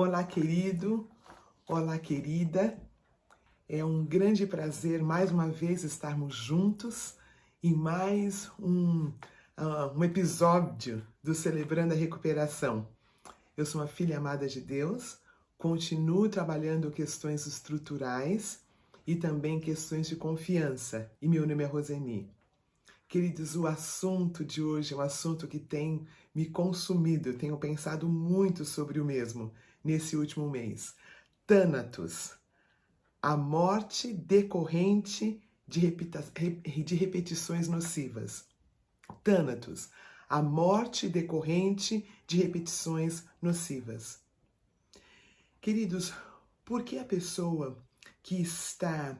Olá, querido. Olá, querida. É um grande prazer mais uma vez estarmos juntos em mais um episódio do Celebrando a Recuperação. Eu sou uma filha amada de Deus, continuo trabalhando questões estruturais e também questões de confiança. E meu nome é Roseni. Queridos, o assunto de hoje é um assunto que tem me consumido, tenho pensado muito sobre o mesmo nesse último mês. Thanatos, a morte decorrente de repetições nocivas. Thanatos, a morte decorrente de repetições nocivas. Queridos, por que a pessoa que está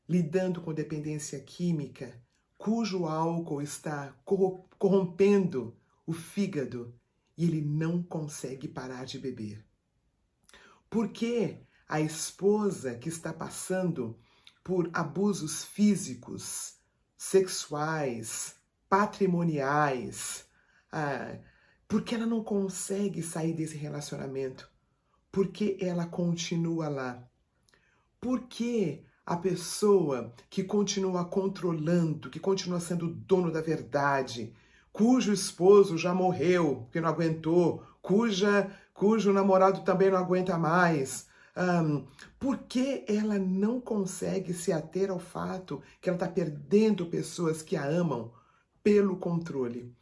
lidando com dependência química, cujo álcool está corrompendo o fígado e ele não consegue parar de beber? Por que a esposa que está passando por abusos físicos, sexuais, patrimoniais, por que ela não consegue sair desse relacionamento? Por que ela continua lá? Por que a pessoa que continua controlando, que continua sendo dono da verdade, cujo esposo já morreu, porque não aguentou, cujo namorado também não aguenta mais, por que ela não consegue se ater ao fato que ela está perdendo pessoas que a amam pelo controle?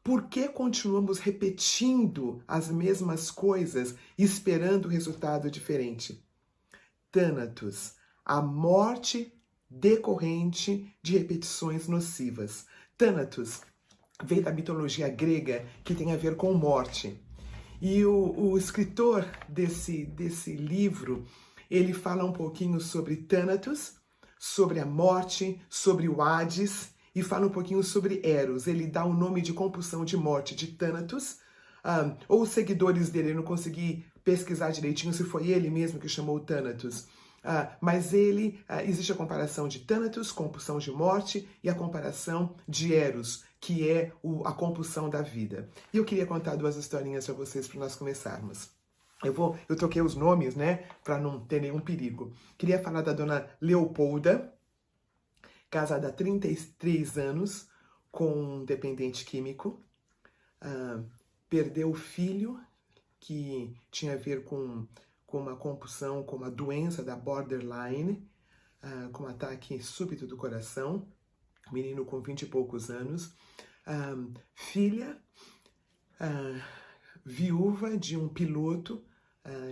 Por que continuamos repetindo as mesmas coisas e esperando resultado diferente? Thanatos, a morte decorrente de repetições nocivas. Thanatos veio da mitologia grega, que tem a ver com morte. E o escritor desse livro, ele fala um pouquinho sobre Thanatos, sobre a morte, sobre o Hades, e fala um pouquinho sobre Eros. Ele dá o nome de compulsão de morte de Thanatos, ou os seguidores dele, eu não consegui pesquisar direitinho se foi ele mesmo que chamou Thanatos. Mas existe a comparação de Thanatos, compulsão de morte, e a comparação de Eros, que é a compulsão da vida. E eu queria contar duas historinhas para vocês, para nós começarmos. Eu troquei os nomes, né, para não ter nenhum perigo. Queria falar da dona Leopolda, casada há 33 anos, com um dependente químico. Perdeu o filho, que tinha a ver com uma compulsão, com uma doença da borderline, com um ataque súbito do coração, menino com 20 e poucos anos, filha, viúva de um piloto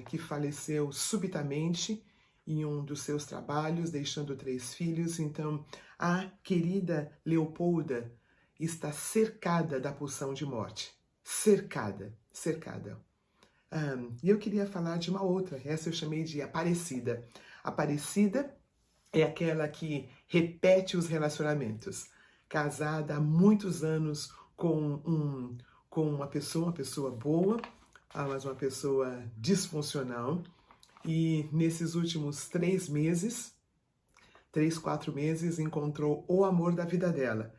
que faleceu subitamente em um dos seus trabalhos, deixando 3 filhos. Então, a querida Leopolda está cercada da pulsão de morte. Cercada. E eu queria falar de uma outra, essa eu chamei de Aparecida. Aparecida é aquela que repete os relacionamentos. Casada há muitos anos com uma pessoa boa, mas uma pessoa disfuncional. E nesses últimos 3 meses, 3, 4 meses, encontrou o amor da vida dela.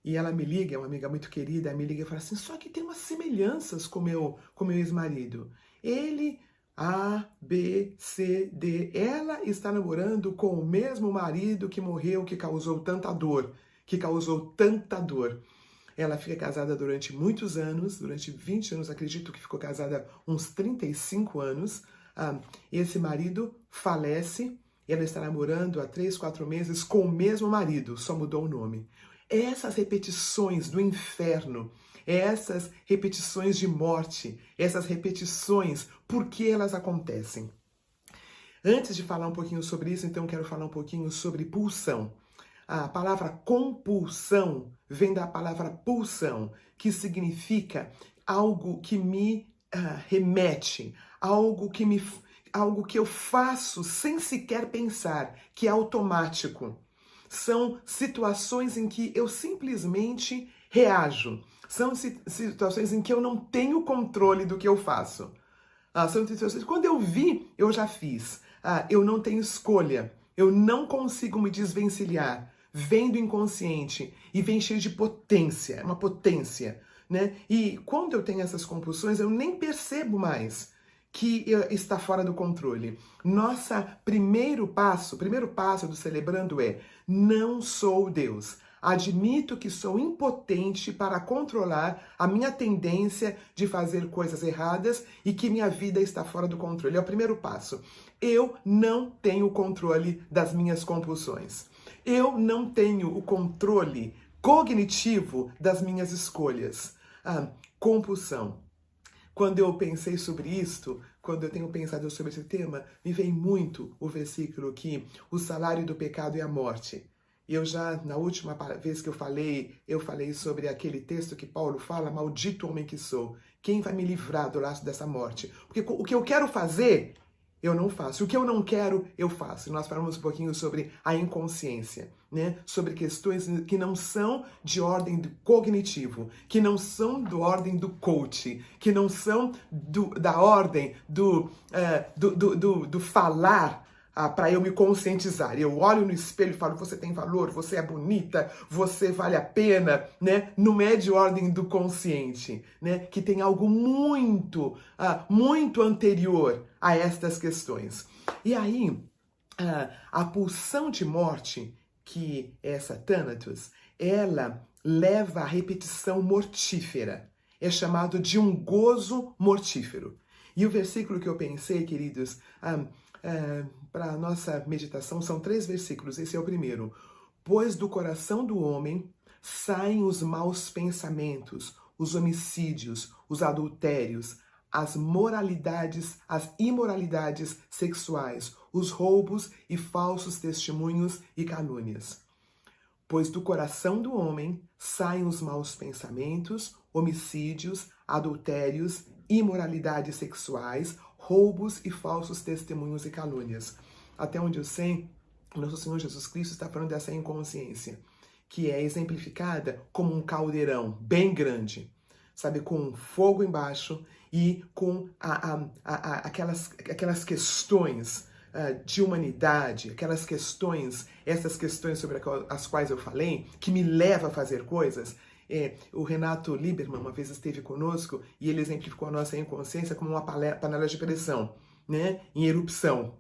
E ela me liga, é uma amiga muito querida, me liga e fala assim, só que tem umas semelhanças com meu ex-marido. Ele, A, B, C, D, ela está namorando com o mesmo marido que morreu, que causou tanta dor. Ela fica casada durante muitos anos, durante 20 anos, acredito que ficou casada uns 35 anos. Esse marido falece e ela está namorando há 3, 4 meses com o mesmo marido, só mudou o nome. Essas repetições do inferno, essas repetições de morte, essas repetições, por que elas acontecem? Antes de falar um pouquinho sobre isso, então quero falar um pouquinho sobre pulsão. A palavra compulsão vem da palavra pulsão, que significa algo que me remete, algo que eu faço sem sequer pensar, que é automático. São situações em que eu simplesmente reajo. São situações em que eu não tenho controle do que eu faço. São situações que quando eu vi, eu já fiz. Eu não tenho escolha. Eu não consigo me desvencilhar. Vem do inconsciente e vem cheio de potência. Uma potência, né? E quando eu tenho essas compulsões, eu nem percebo mais que está fora do controle. Nosso primeiro passo do Celebrando é: não sou Deus. Admito que sou impotente para controlar a minha tendência de fazer coisas erradas e que minha vida está fora do controle. É o primeiro passo. Eu não tenho controle das minhas compulsões. Eu não tenho o controle cognitivo das minhas escolhas. Compulsão. Quando eu pensei sobre isto, quando eu tenho pensado sobre esse tema, me vem muito o versículo que o salário do pecado é a morte. Eu já, na última vez que eu falei sobre aquele texto que Paulo fala: maldito homem que sou, quem vai me livrar do laço dessa morte? Porque o que eu quero fazer, eu não faço. O que eu não quero, eu faço. Nós falamos um pouquinho sobre a inconsciência, né? Sobre questões que não são de ordem do cognitivo, que não são da ordem do coach, que não são da ordem do falar para eu me conscientizar. Eu olho no espelho e falo: você tem valor, você é bonita, você vale a pena, né? Não é de ordem do consciente, né? Que tem algo muito anterior a estas questões. E aí, a pulsão de morte, que é essa Thanatos, ela leva à repetição mortífera. É chamado de um gozo mortífero. E o versículo que eu pensei, queridos, para a nossa meditação, são 3 versículos. Esse é o primeiro. Pois do coração do homem saem os maus pensamentos, os homicídios, os adultérios, as imoralidades sexuais, os roubos e falsos testemunhos e calúnias. Pois do coração do homem saem os maus pensamentos, homicídios, adultérios, imoralidades sexuais, roubos e falsos testemunhos e calúnias. Até onde eu sei, nosso Senhor Jesus Cristo está falando dessa inconsciência, que é exemplificada como um caldeirão bem grande, sabe, com fogo embaixo e com aquelas questões de humanidade, aquelas questões, essas questões sobre as quais eu falei, que me levam a fazer coisas. O Renato Lieberman uma vez esteve conosco e ele exemplificou a nossa inconsciência como uma panela de pressão, né, em erupção,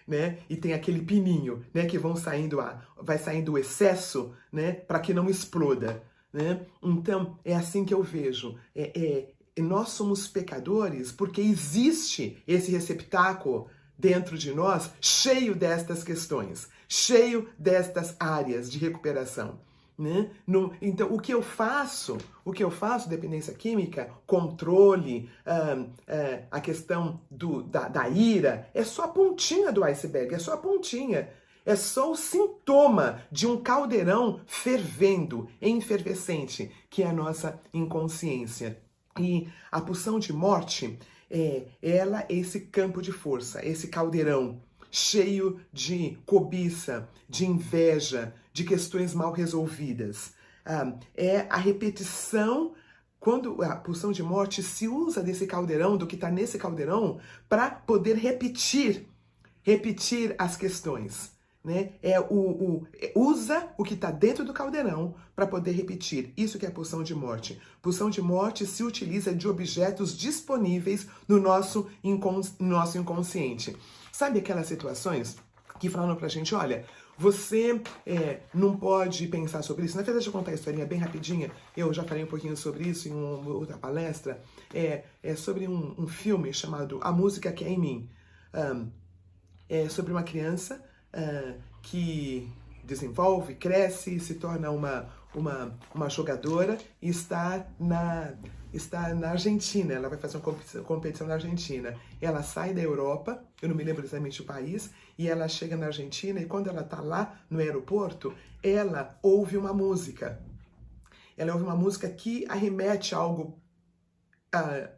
né, e tem aquele pininho, né, que vai saindo o excesso, né, para que não exploda, né? Então é assim que eu vejo. Nós somos pecadores porque existe esse receptáculo dentro de nós cheio destas questões, cheio destas áreas de recuperação. Né? Então, o que eu faço, dependência química, controle, a questão da ira, é só a pontinha do iceberg, é só a pontinha. É só o sintoma de um caldeirão fervendo, efervescente, que é a nossa inconsciência. E a pulsão de morte, ela é esse campo de força, esse caldeirão cheio de cobiça, de inveja, de questões mal resolvidas. É a repetição, quando a pulsão de morte se usa desse caldeirão, do que está nesse caldeirão, para poder repetir as questões. Né? Usa o que está dentro do caldeirão para poder repetir. Isso que é a pulsão de morte. Pulsão de morte se utiliza de objetos disponíveis no nosso inconsciente. Sabe aquelas situações que falam pra gente: olha, você não pode pensar sobre isso. Na verdade, deixa eu contar a historinha bem rapidinha. Eu já falei um pouquinho sobre isso em uma outra palestra. É sobre um filme chamado A Música Que É em Mim. É sobre uma criança que desenvolve, cresce, se torna uma jogadora e está na Argentina. Ela vai fazer uma competição na Argentina. Ela sai da Europa, eu não me lembro exatamente o país, e ela chega na Argentina, e quando ela está lá no aeroporto, ela ouve uma música. Ela ouve uma música que arremete a algo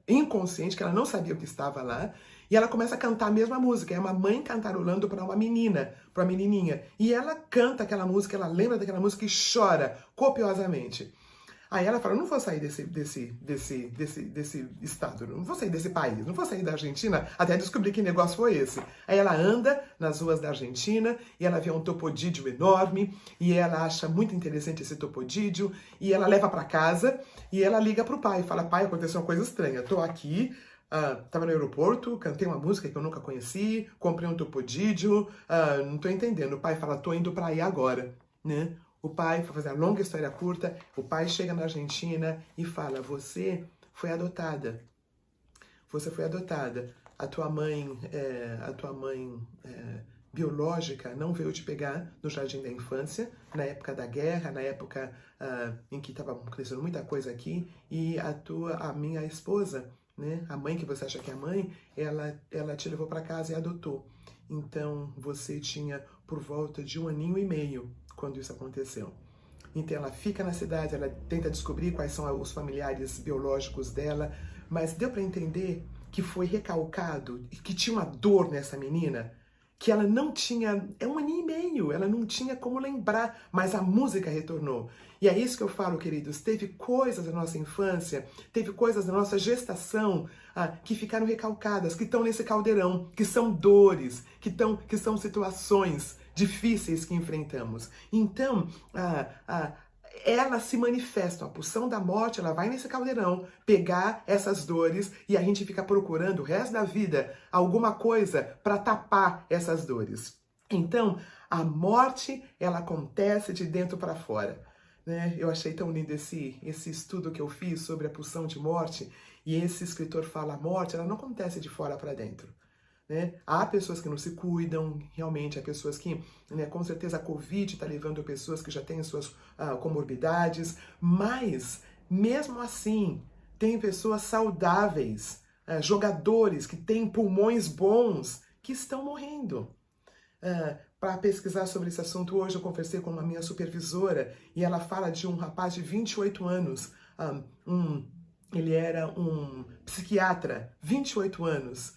inconsciente, que ela não sabia o que estava lá, e ela começa a cantar a mesma música. É uma mãe cantarolando para uma menininha. E ela canta aquela música, ela lembra daquela música e chora copiosamente. Aí ela fala: não vou sair desse estado, não vou sair desse país, não vou sair da Argentina até descobrir que negócio foi esse. Aí ela anda nas ruas da Argentina e ela vê um topodídio enorme e ela acha muito interessante esse topodídio e ela leva para casa e ela liga pro pai e fala: pai, aconteceu uma coisa estranha, tô aqui, Tava no aeroporto, cantei uma música que eu nunca conheci, comprei um topodídio, não tô entendendo. O pai fala, tô indo pra aí agora, né? O pai, pra fazer a longa história curta, o pai chega na Argentina e fala, você foi adotada. Você foi adotada. A tua mãe biológica não veio te pegar no jardim da infância, na época da guerra, na época em que estava acontecendo muita coisa aqui, e a minha esposa, né, a mãe que você acha que é a mãe, ela te levou para casa e adotou. Então você tinha por volta de 1 aninho e meio quando isso aconteceu. Então ela fica na cidade, ela tenta descobrir quais são os familiares biológicos dela, mas deu para entender que foi recalcado e que tinha uma dor nessa menina que ela não tinha, 1 aninho e meio, ela não tinha como lembrar, mas a música retornou. E é isso que eu falo, queridos, teve coisas da nossa infância, teve coisas da nossa gestação que ficaram recalcadas, que estão nesse caldeirão, que são dores, que são situações difíceis que enfrentamos. Então, elas se manifestam, a pulsão da morte, ela vai nesse caldeirão pegar essas dores e a gente fica procurando o resto da vida alguma coisa para tapar essas dores. Então, a morte, ela acontece de dentro para fora. Né? Eu achei tão lindo esse estudo que eu fiz sobre a pulsão de morte, e esse escritor fala, a morte, ela não acontece de fora para dentro. Né? Há pessoas que não se cuidam, realmente, há pessoas que, né, com certeza a Covid está levando pessoas que já têm suas comorbidades, mas, mesmo assim, tem pessoas saudáveis, jogadores que têm pulmões bons, que estão morrendo. Para pesquisar sobre esse assunto, hoje eu conversei com uma minha supervisora, e ela fala de um rapaz de 28 anos, ele era um psiquiatra, 28 anos,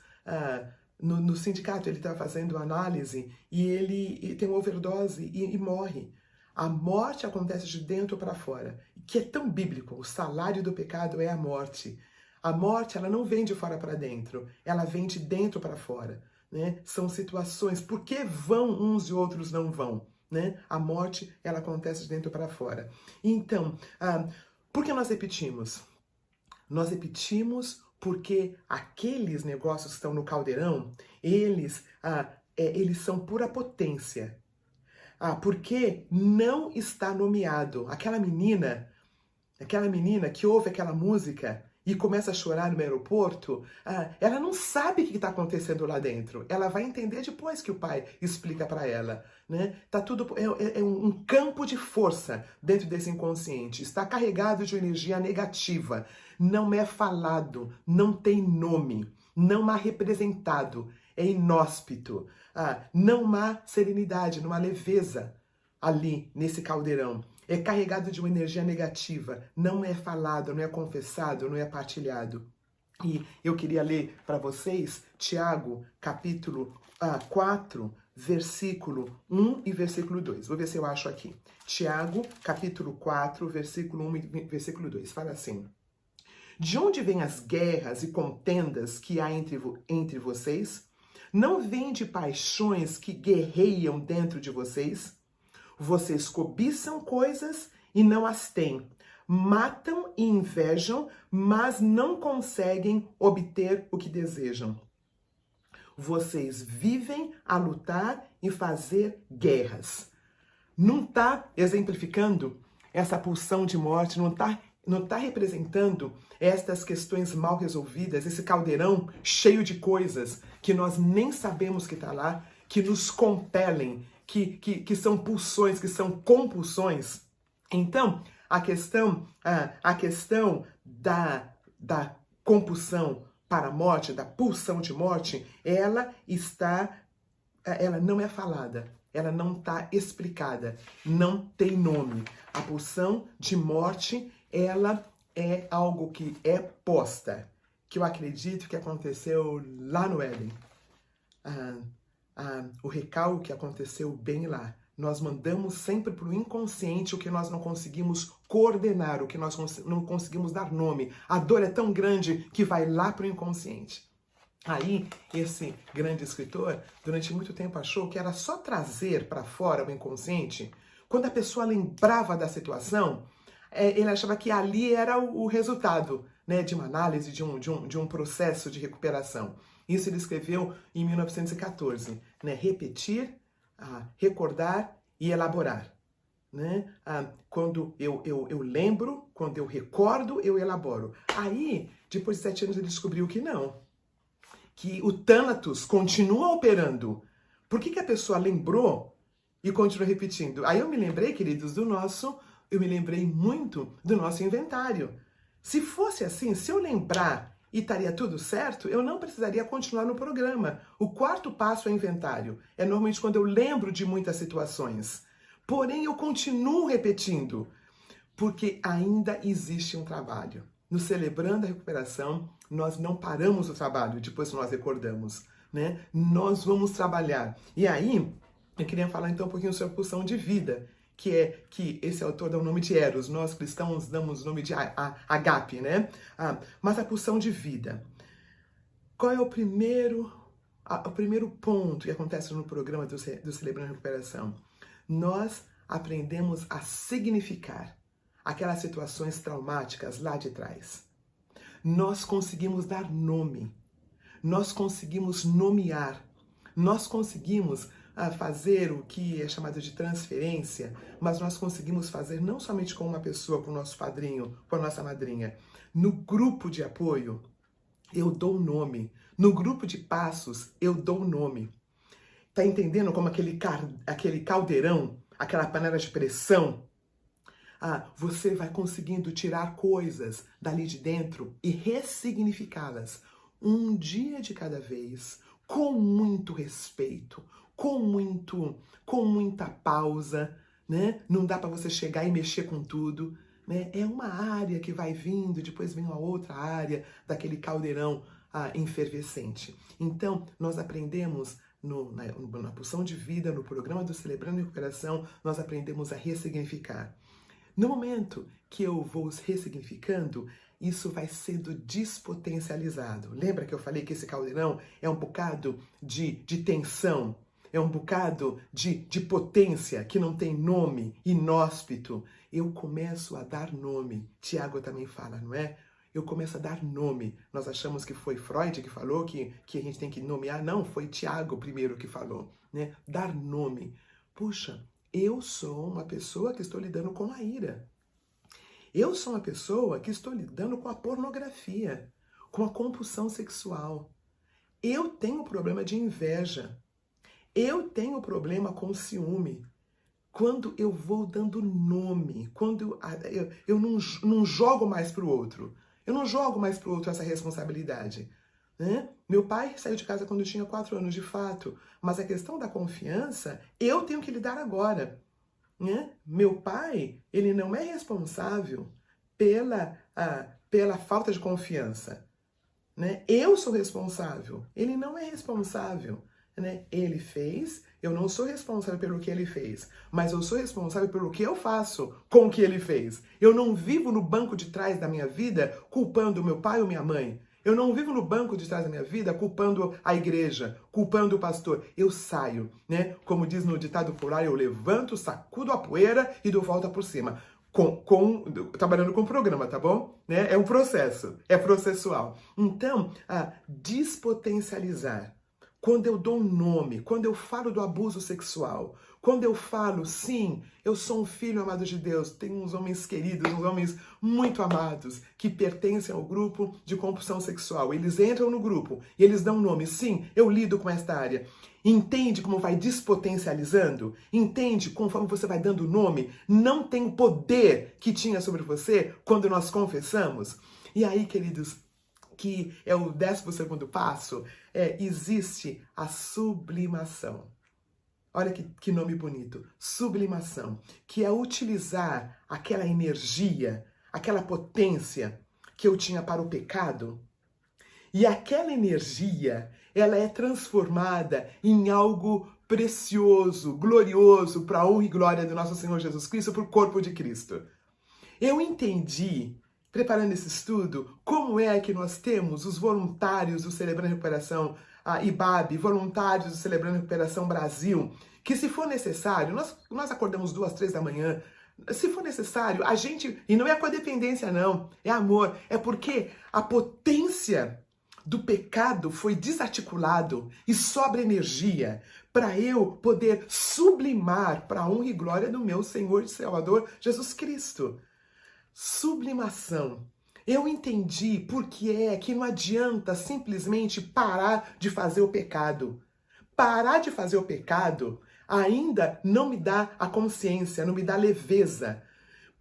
no sindicato ele estava fazendo análise e ele tem uma overdose e morre. A morte acontece de dentro para fora, que é tão bíblico. O salário do pecado é a morte. A morte, ela não vem de fora para dentro, ela vem de dentro para fora. Né? São situações, por que vão uns e outros não vão? Né? A morte, ela acontece de dentro para fora. Então, por que nós repetimos? Nós repetimos porque aqueles negócios que estão no caldeirão, eles são pura potência. Porque não está nomeado. Aquela menina que ouve aquela música e começa a chorar no aeroporto, ela não sabe o que está acontecendo lá dentro. Ela vai entender depois que o pai explica para ela. Né? Tá tudo, é um campo de força dentro desse inconsciente. Está carregado de energia negativa. Não é falado, não tem nome, não há representado, é inóspito. Não há serenidade, não há leveza ali nesse caldeirão. É carregado de uma energia negativa, não é falado, não é confessado, não é partilhado. E eu queria ler para vocês Tiago, capítulo 4, versículo 1 e versículo 2. Vou ver se eu acho aqui. Tiago, capítulo 4, versículo 1 e versículo 2. Fala assim: de onde vêm as guerras e contendas que há entre vocês? Não vêm de paixões que guerreiam dentro de vocês? Vocês cobiçam coisas e não as têm. Matam e invejam, mas não conseguem obter o que desejam. Vocês vivem a lutar e fazer guerras. Não está exemplificando essa pulsão de morte, não está representando estas questões mal resolvidas, esse caldeirão cheio de coisas que nós nem sabemos que está lá, que nos compelem, que são pulsões, que são compulsões. Então, a questão da compulsão para a morte, da pulsão de morte, ela não é falada, ela não está explicada, não tem nome. A pulsão de morte, ela é algo que é posta, que eu acredito que aconteceu lá no Éden. O recalque que aconteceu bem lá. Nós mandamos sempre para o inconsciente o que nós não conseguimos coordenar, o que nós não conseguimos dar nome. A dor é tão grande que vai lá para o inconsciente. Aí, esse grande escritor, durante muito tempo achou que era só trazer para fora o inconsciente. Quando a pessoa lembrava da situação, ele achava que ali era o resultado. né, de uma análise de um processo de recuperação. Isso ele escreveu em 1914, né? Repetir, recordar e elaborar. Né? Quando eu lembro, quando eu recordo, eu elaboro. Aí, depois de 7 anos, ele descobriu que não. Que o Thanatos continua operando. Por que a pessoa lembrou e continua repetindo? Aí eu me lembrei, queridos, eu me lembrei muito do nosso inventário. Se fosse assim, se eu lembrar e estaria tudo certo, eu não precisaria continuar no programa. O 4º passo é inventário. É normalmente quando eu lembro de muitas situações. Porém, eu continuo repetindo, porque ainda existe um trabalho. No Celebrando a Recuperação, nós não paramos o trabalho depois que nós recordamos, né? Nós vamos trabalhar. E aí, eu queria falar então um pouquinho sobre a pulsão de vida, que esse autor dá o nome de Eros, nós cristãos damos o nome de Agape, né? Mas a pulsão de vida. Qual é o primeiro ponto que acontece no programa do Celebrando a Recuperação? Nós aprendemos a significar aquelas situações traumáticas lá de trás. Nós conseguimos dar nome, nós conseguimos nomear, nós conseguimos fazer o que é chamado de transferência, mas nós conseguimos fazer não somente com uma pessoa, com o nosso padrinho, com a nossa madrinha. No grupo de apoio, eu dou nome. No grupo de passos, eu dou nome. Tá entendendo como aquele caldeirão, aquela panela de pressão? Você vai conseguindo tirar coisas dali de dentro e ressignificá-las um dia de cada vez, com muito respeito, com muita pausa, né? Não dá para você chegar e mexer com tudo, né? É uma área que vai vindo, depois vem uma outra área daquele caldeirão efervescente. Então, nós aprendemos na pulsão de vida, no programa do Celebrando a Recuperação, nós aprendemos a ressignificar. No momento que eu vou ressignificando, isso vai sendo despotencializado. Lembra que eu falei que esse caldeirão é um bocado de tensão, é um bocado de potência que não tem nome, inóspito. Eu começo a dar nome. Tiago também fala, não é? Eu começo a dar nome. Nós achamos que foi Freud que falou que a gente tem que nomear. Não, foi Tiago primeiro que falou, né? Dar nome. Puxa, eu sou uma pessoa que estou lidando com a ira. Eu sou uma pessoa que estou lidando com a pornografia, com a compulsão sexual. Eu tenho problema de inveja. Eu tenho problema com ciúme. Quando eu vou dando nome, quando eu não jogo mais para o outro. Eu não jogo mais para o outro essa responsabilidade. Né? Meu pai saiu de casa quando eu tinha 4 anos, de fato. Mas a questão da confiança, eu tenho que lidar agora. Né? Meu pai, ele não é responsável pela falta de confiança. Né? Eu sou responsável. Ele não é responsável. Né? Ele fez, eu não sou responsável pelo que ele fez, mas eu sou responsável pelo que eu faço com o que ele fez. Eu não vivo no banco de trás da minha vida culpando meu pai ou minha mãe. Eu não vivo no banco de trás da minha vida culpando a igreja, culpando o pastor. Eu saio, né? Como diz no ditado popular, eu levanto, sacudo a poeira e dou volta por cima. Trabalhando com o programa, tá bom? Né? É um processo, é processual. Então, despotencializar. Quando eu dou um nome, quando eu falo do abuso sexual, quando eu falo, sim, eu sou um filho amado de Deus, tenho uns homens queridos, uns homens muito amados, que pertencem ao grupo de compulsão sexual. Eles entram no grupo e eles dão um nome. Sim, eu lido com esta área. Entende como vai despotencializando? Entende conforme você vai dando nome? Não tem o poder que tinha sobre você quando nós confessamos? E aí, queridos, que é o 12º passo, existe a sublimação. Olha que nome bonito. Sublimação, que é utilizar aquela energia, aquela potência que eu tinha para o pecado, e aquela energia, ela é transformada em algo precioso, glorioso, para a honra e glória do nosso Senhor Jesus Cristo, para o corpo de Cristo. Eu entendi, preparando esse estudo, como é que nós temos os voluntários do Celebrando a Recuperação IBAB, voluntários do Celebrando a Recuperação Brasil, que se for necessário, nós acordamos 2, 3 da manhã, Se for necessário, a gente... E não é codependência, não. É amor. É porque a potência do pecado foi desarticulado e sobra energia para eu poder sublimar para a honra e glória do meu Senhor e Salvador Jesus Cristo. Sublimação. Eu entendi porque é que não adianta simplesmente parar de fazer o pecado. Parar de fazer o pecado ainda não me dá a consciência, não me dá leveza.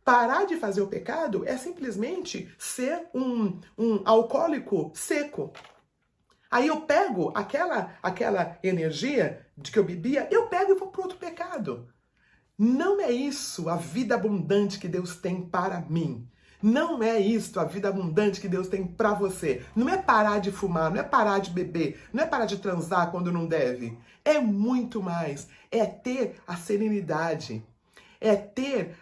Parar de fazer o pecado é simplesmente ser um alcoólico seco. Aí eu pego aquela energia de que eu bebia, eu pego e vou para outro pecado. Não é isso a vida abundante que Deus tem para mim. Não é isso a vida abundante que Deus tem para você. Não é parar de fumar, não é parar de beber, não é parar de transar quando não deve. É muito mais. É ter a serenidade. É ter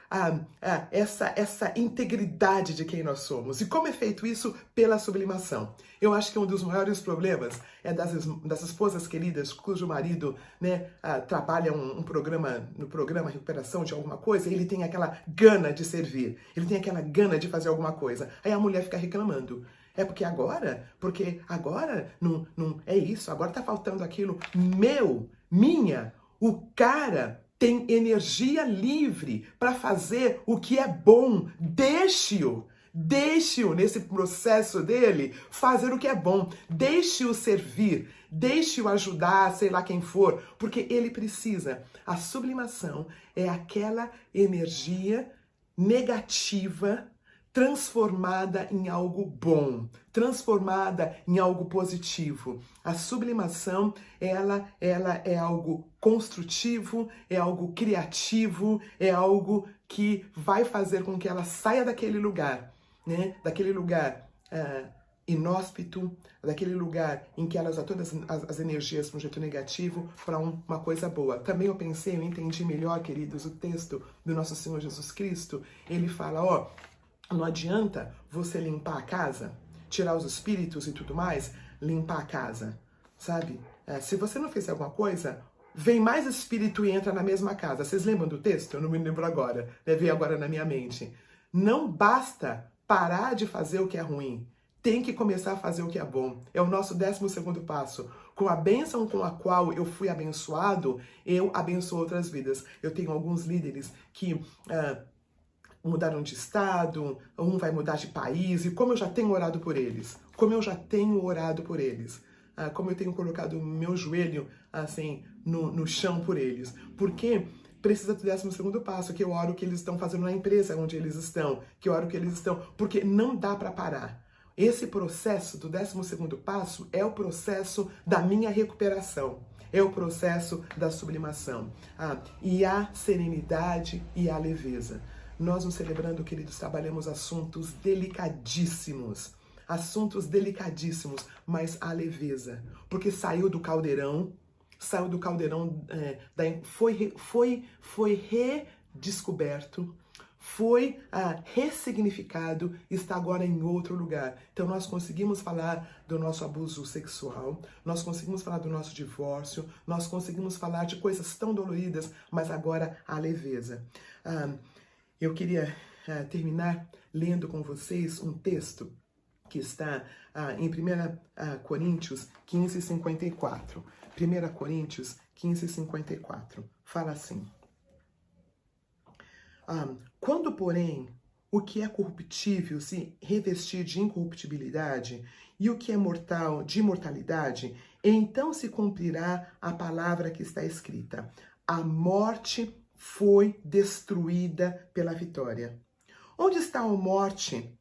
essa integridade de quem nós somos. E como é feito isso? Pela sublimação. Eu acho que um dos maiores problemas é das esposas queridas cujo marido, né, trabalha no programa recuperação de alguma coisa, e ele tem aquela gana de servir, ele tem aquela gana de fazer alguma coisa. Aí a mulher fica reclamando. Porque agora não é isso, agora tá faltando aquilo. Minha, o cara tem energia livre para fazer o que é bom. Deixe-o nesse processo dele fazer o que é bom. Deixe-o servir, deixe-o ajudar, sei lá quem for, porque ele precisa. A sublimação é aquela energia negativa transformada em algo bom, transformada em algo positivo. A sublimação, ela é algo construtivo, é algo criativo, é algo que vai fazer com que ela saia daquele lugar, né? Daquele lugar inóspito, daquele lugar em que ela usa todas as energias para um jeito negativo para uma coisa boa. Também eu entendi melhor, queridos, o texto do nosso Senhor Jesus Cristo. Ele fala, não adianta você limpar a casa, tirar os espíritos e tudo mais, limpar a casa, sabe? Se você não fizer alguma coisa, vem mais espírito e entra na mesma casa. Vocês lembram do texto? Eu não me lembro agora, veio agora na minha mente. Não basta parar de fazer o que é ruim, tem que começar a fazer o que é bom. É o nosso 12º passo. Com a bênção com a qual eu fui abençoado, eu abençoo outras vidas. Eu tenho alguns líderes que... mudaram de estado, um vai mudar de país, e como eu já tenho orado por eles, como eu tenho colocado o meu joelho, assim, no chão por eles, porque precisa do 12º passo, que eu oro que eles estão fazendo na empresa onde eles estão, porque não dá para parar. Esse processo do 12º passo é o processo da minha recuperação, é o processo da sublimação, e a serenidade e a leveza. Nós, no Celebrando, queridos, trabalhamos assuntos delicadíssimos, mas a leveza, porque saiu do caldeirão, foi redescoberto, foi ressignificado, está agora em outro lugar. Então nós conseguimos falar do nosso abuso sexual, nós conseguimos falar do nosso divórcio, nós conseguimos falar de coisas tão doloridas, mas agora a leveza. Eu queria terminar lendo com vocês um texto que está em 1 Coríntios 15:54. 1 Coríntios 15:54. Fala assim. Quando, porém, o que é corruptível se revestir de incorruptibilidade e o que é mortal de imortalidade, então se cumprirá a palavra que está escrita. A morte foi destruída pela vitória. Onde está a morte,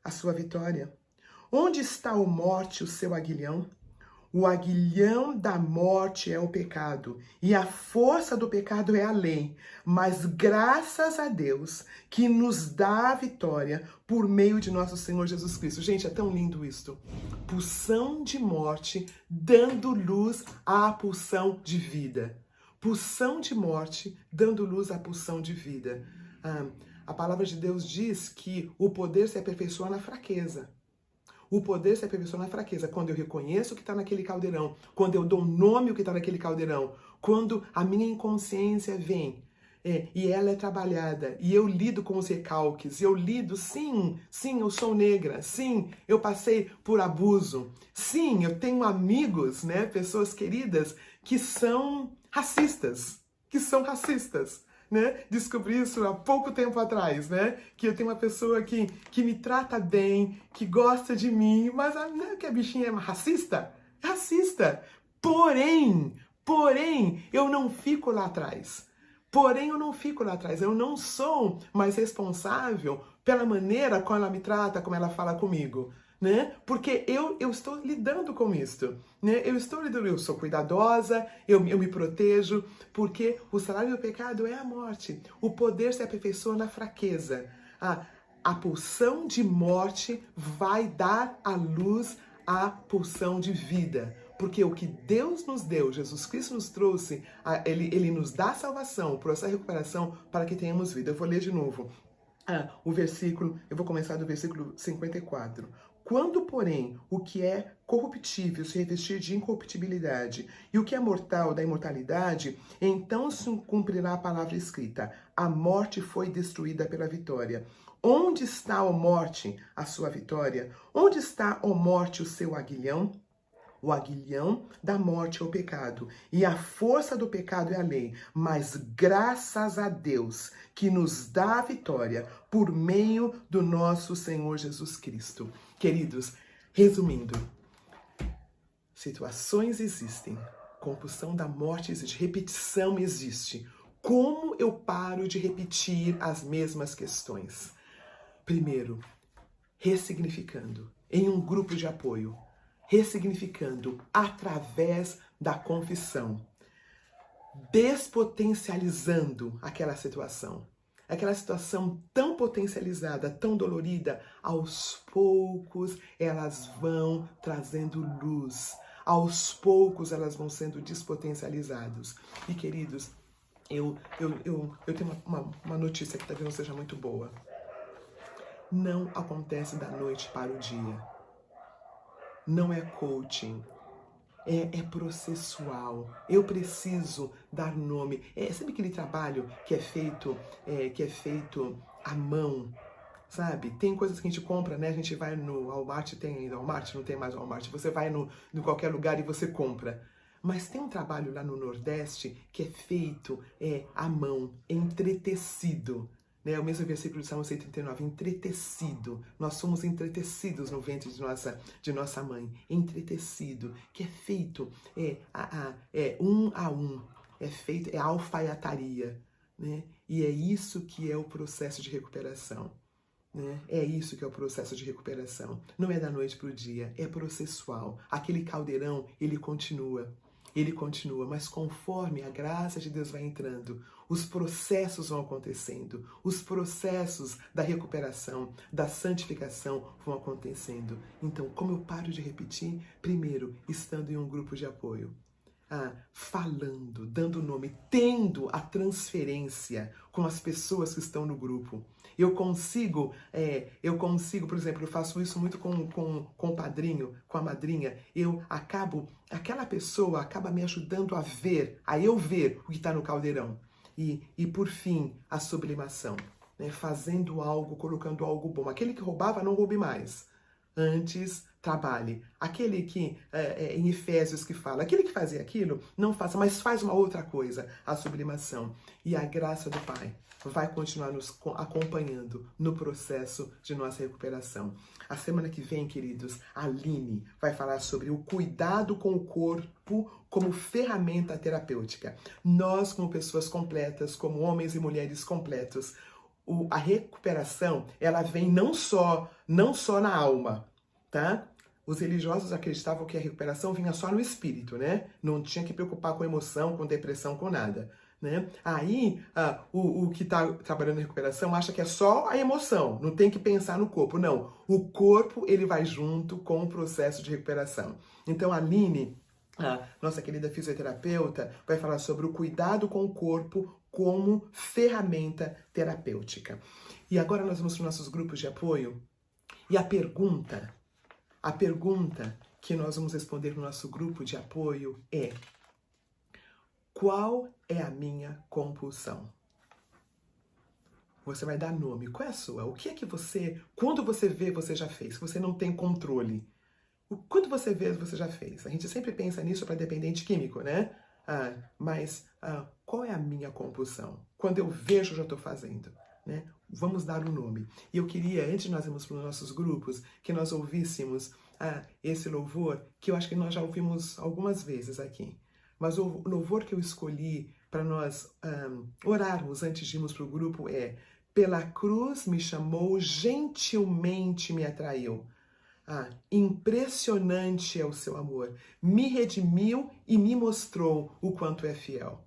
a sua vitória? Onde está a morte, o seu aguilhão? O aguilhão da morte é o pecado, e a força do pecado é a lei. Mas graças a Deus que nos dá a vitória por meio de nosso Senhor Jesus Cristo. Gente, é tão lindo isto. Pulsão de morte dando luz à pulsão de vida. Pulsão de morte, dando luz à pulsão de vida. A palavra de Deus diz que o poder se aperfeiçoa na fraqueza. O poder se aperfeiçoa na fraqueza. Quando eu reconheço o que está naquele caldeirão, quando eu dou nome ao que está naquele caldeirão, quando a minha inconsciência vem e ela é trabalhada, e eu lido com os recalques, eu lido, sim, eu sou negra, sim, eu passei por abuso, sim, eu tenho amigos, né, pessoas queridas que são racistas, né? Descobri isso há pouco tempo atrás, né? Que eu tenho uma pessoa que me trata bem, que gosta de mim, mas não é que a bichinha é racista? É racista. Porém, eu não fico lá atrás. Eu não sou mais responsável pela maneira como ela me trata, como ela fala comigo, né? Porque eu estou lidando com isso, né? Eu sou cuidadosa, eu me protejo, porque o salário do pecado é a morte. O poder se aperfeiçoa na fraqueza. A pulsão de morte vai dar à luz a pulsão de vida. Porque o que Deus nos deu, Jesus Cristo nos trouxe, ele nos dá salvação, o processo de recuperação para que tenhamos vida. Eu vou ler de novo o versículo, eu vou começar do versículo 54. Quando, porém, o que é corruptível se revestir de incorruptibilidade e o que é mortal da imortalidade, então se cumprirá a palavra escrita: a morte foi destruída pela vitória. Onde está, ó morte, a sua vitória? Onde está, ó morte, o seu aguilhão? O aguilhão da morte é o pecado, e a força do pecado é a lei. Mas graças a Deus que nos dá a vitória por meio do nosso Senhor Jesus Cristo. Queridos, resumindo, situações existem, compulsão da morte existe, repetição existe. Como eu paro de repetir as mesmas questões? Primeiro, ressignificando em um grupo de apoio. Ressignificando através da confissão, despotencializando aquela situação tão potencializada, tão dolorida, aos poucos elas vão trazendo luz, aos poucos elas vão sendo despotencializadas. E queridos, eu tenho uma notícia que talvez não seja muito boa. Não acontece da noite para o dia. Não é coaching, é processual. Eu preciso dar nome. Sabe aquele trabalho que é feito à mão, sabe? Tem coisas que a gente compra, né? A gente vai no Walmart, tem ainda Walmart, não tem mais Walmart. Você vai no qualquer lugar e você compra. Mas tem um trabalho lá no Nordeste que é feito à mão, entretecido. Né, o mesmo versículo de Salmo 139, entretecido. Nós somos entretecidos no ventre de nossa mãe. Entretecido, que é feito um a um. É feito, é alfaiataria. Né? E é isso que é o processo de recuperação. Né? É isso que é o processo de recuperação. Não é da noite para o dia, é processual. Aquele caldeirão, ele continua, mas conforme a graça de Deus vai entrando, os processos vão acontecendo, os processos da recuperação, da santificação vão acontecendo. Então, como eu paro de repetir? Primeiro, estando em um grupo de apoio. Falando, dando nome, tendo a transferência com as pessoas que estão no grupo. Eu consigo, por exemplo, eu faço isso muito com o padrinho, com a madrinha. Aquela pessoa acaba me ajudando a eu ver o que está no caldeirão. E por fim, a sublimação, né? Fazendo algo, colocando algo bom. Aquele que roubava, não roube mais. Antes, trabalhe. Aquele que, em Efésios que fala, aquele que fazia aquilo, não faça, mas faz uma outra coisa, a sublimação. E a graça do Pai vai continuar nos acompanhando no processo de nossa recuperação. A semana que vem, queridos, a Aline vai falar sobre o cuidado com o corpo como ferramenta terapêutica. Nós, como pessoas completas, como homens e mulheres completos, a recuperação, ela vem não só na alma, tá? Os religiosos acreditavam que a recuperação vinha só no espírito, né? Não tinha que preocupar com emoção, com depressão, com nada, né? Aí, o que está trabalhando na recuperação acha que é só a emoção, não tem que pensar no corpo. Não, o corpo, ele vai junto com o processo de recuperação. Então, a Aline, nossa querida fisioterapeuta, vai falar sobre o cuidado com o corpo como ferramenta terapêutica. E agora nós vamos para os nossos grupos de apoio. E a pergunta que nós vamos responder no nosso grupo de apoio é: qual é a minha compulsão? Você vai dar nome. Qual é a sua? O que é que você, quando você vê, você já fez? Você não tem controle. O quanto você vê, você já fez. A gente sempre pensa nisso para dependente químico, né? Mas qual é a minha compulsão? Quando eu vejo, eu já estou fazendo. Né? Vamos dar um nome. E eu queria, antes de nós irmos para os nossos grupos, que nós ouvíssemos esse louvor, que eu acho que nós já ouvimos algumas vezes aqui. Mas o louvor que eu escolhi para nós orarmos antes de irmos para o grupo é: pela cruz me chamou, gentilmente me atraiu. Impressionante é o seu amor. Me redimiu e me mostrou o quanto é fiel.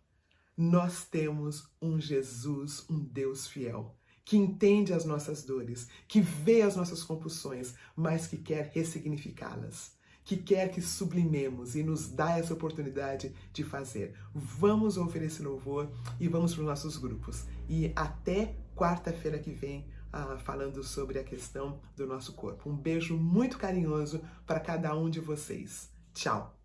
Nós temos um Jesus, um Deus fiel, que entende as nossas dores, que vê as nossas compulsões, mas que quer ressignificá-las, que quer que sublimemos e nos dá essa oportunidade de fazer. Vamos ouvir esse louvor e vamos para os nossos grupos. E até quarta-feira que vem, falando sobre a questão do nosso corpo. Um beijo muito carinhoso para cada um de vocês. Tchau!